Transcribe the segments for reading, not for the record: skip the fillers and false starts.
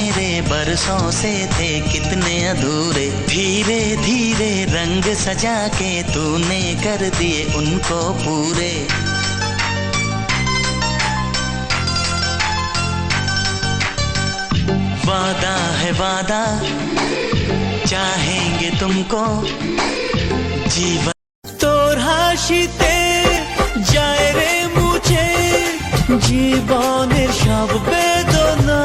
मेरे बरसों से थे कितने अधूरे, धीरे धीरे रंग सजा के तूने कर दिए उनको पूरे। वादा है वादा, चाहेंगे तुमको जीवन। তোর হাসিতে যায় রে মুছে জীবনের সব বেদনা।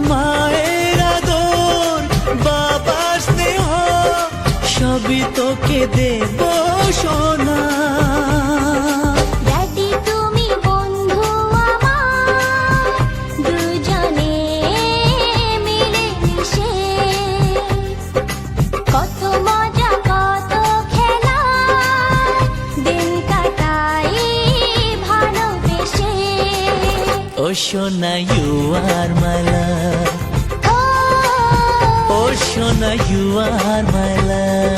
মায়ের আদর বাবার স্নেহ সবই তোকে দেব সোনা। Oh Shona, you are my love. Oh Shona, you are my love.